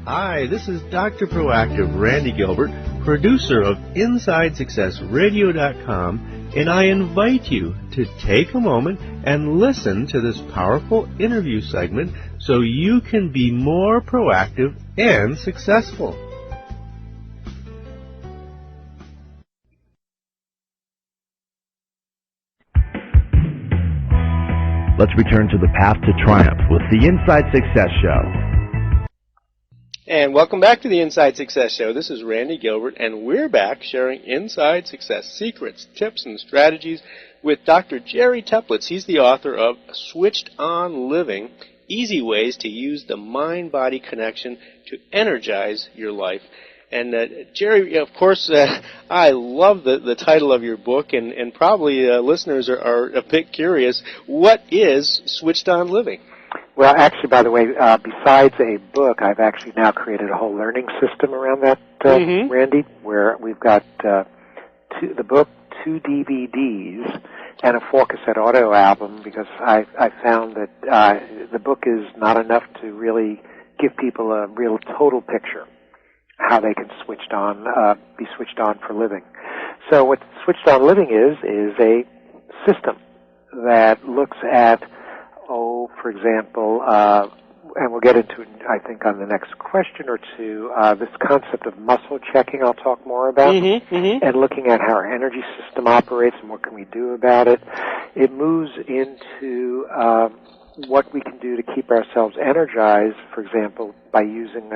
Hi, this is Dr. Proactive Randy Gilbert, producer of InsideSuccessRadio.com, and I invite you to take a moment and listen to this powerful interview segment so you can be more proactive and successful. Let's return to the path to triumph with the Inside Success Show. And welcome back to the Inside Success Show. This is Randy Gilbert, and we're back sharing inside success secrets, tips, and strategies with Dr. Jerry Teplitz. He's the author of Switched On Living, Easy Ways to Use the Mind-Body Connection to Energize Your Life. And Jerry, of course, I love the title of your book, and probably listeners are a bit curious. What is Switched On Living? Well, actually, by the way, besides a book, I've actually now created a whole learning system around that, Randy, where we've got the book, 2 DVDs, and a 4-cassette audio album, because I found that the book is not enough to really give people a real total picture how they can be switched on for living. So what Switched On Living is a system that looks at, for example, and we'll get into it, I think, on the next question or two, this concept of muscle checking I'll talk more about, and looking at how our energy system operates and what can we do about it. It moves into what we can do to keep ourselves energized, for example, by using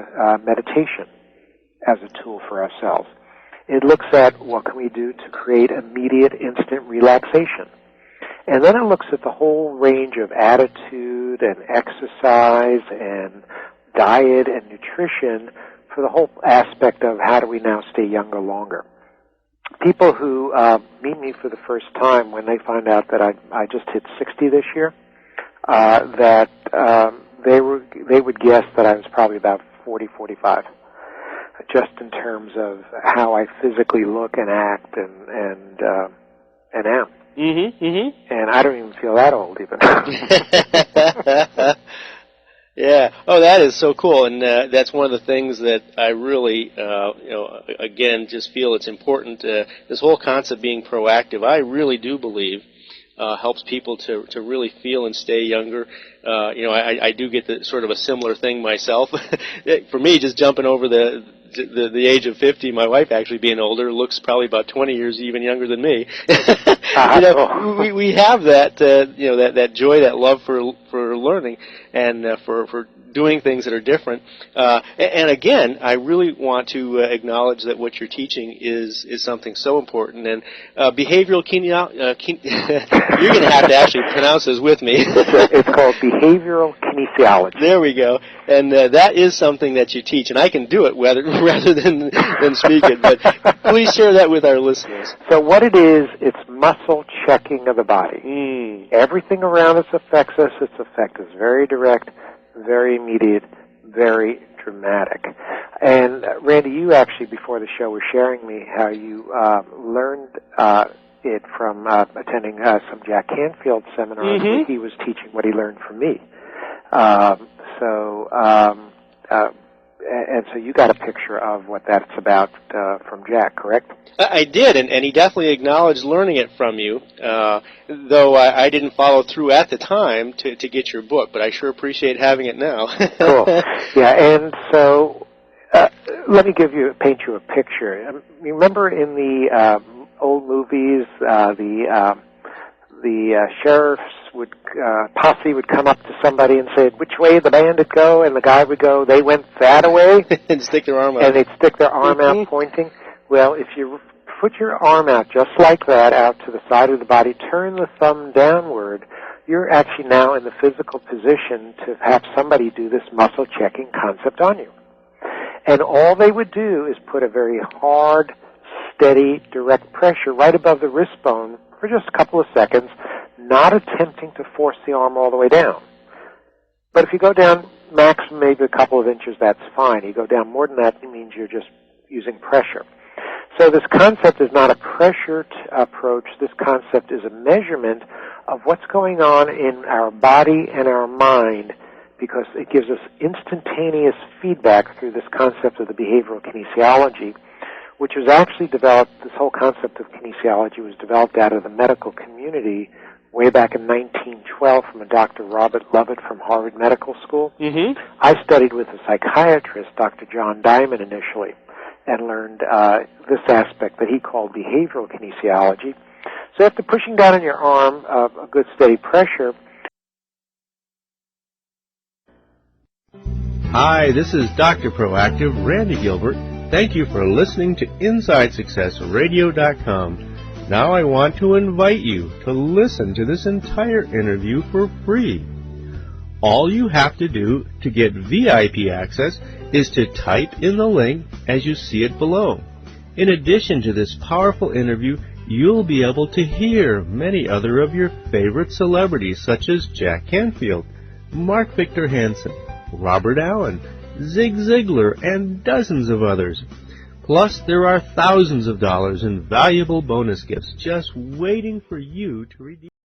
meditation as a tool for ourselves. It looks at what can we do to create immediate, instant relaxation. And then it looks at the whole range of attitude and exercise and diet and nutrition for the whole aspect of how do we now stay younger longer. People who meet me for the first time, when they find out that I just hit 60 this year, they would guess that I was probably about 40, 45, just in terms of how I physically look and act and am. And I don't even feel that old, even. Yeah. Oh, that is so cool, and that's one of the things that I really, again, just feel it's important. This whole concept of being proactive, I really do believe, helps people to really feel and stay younger. I do get sort of a similar thing myself. For me, just jumping over the age of 50, my wife actually being older, looks probably about 20 years even younger than me. We have that, that joy, that love for learning and for doing things that are different. And again, I really want to acknowledge that what you're teaching is something so important. And behavioral you're going to have to actually pronounce this with me. It's called behavioral kinesiology. There we go. And that is something that you teach, and I can do it rather than speak it. But please share that with our listeners. So what it is, it's muscle checking of the body. Everything around us affects us. Its effect is very direct, very immediate, very dramatic. And Randy, you actually, before the show, were sharing me how you learned it from attending some Jack Canfield seminars where he was teaching what he learned from me. And so you got a picture of what that's about from Jack, correct? I did, and he definitely acknowledged learning it from you, though I didn't follow through at the time to get your book, but I sure appreciate having it now. Cool. Yeah, and so let me paint you a picture. You remember in the old movies, the sheriff's posse would come up to somebody and say, which way did the bandit go? And the guy would go, they went that way. And stick their arm out. And they'd stick their arm out pointing. Well, if you put your arm out just like that, out to the side of the body, turn the thumb downward, you're actually now in the physical position to have somebody do this muscle checking concept on you. And all they would do is put a very hard, steady, direct pressure right above the wrist bone for just a couple of seconds, not attempting to force the arm all the way down. But if you go down maximum maybe a couple of inches, that's fine. You go down more than that, it means you're just using pressure. So this concept is not a pressure approach. This concept is a measurement of what's going on in our body and our mind because it gives us instantaneous feedback through this concept of the behavioral kinesiology, which was actually developed, this whole concept of kinesiology was developed out of the medical community way back in 1912 from a Dr. Robert Lovett from Harvard Medical School. Mm-hmm. I studied with a psychiatrist, Dr. John Diamond, initially, and learned this aspect that he called behavioral kinesiology. So after pushing down on your arm a good steady pressure. Hi, this is Dr. Proactive, Randy Gilbert. Thank you for listening to InsideSuccessRadio.com. Now I want to invite you to listen to this entire interview for free. All you have to do to get VIP access is to type in the link as you see it below. In addition to this powerful interview, you'll be able to hear many other of your favorite celebrities such as Jack Canfield, Mark Victor Hansen, Robert Allen, Zig Ziglar, and dozens of others. Plus, there are thousands of dollars in valuable bonus gifts just waiting for you to redeem.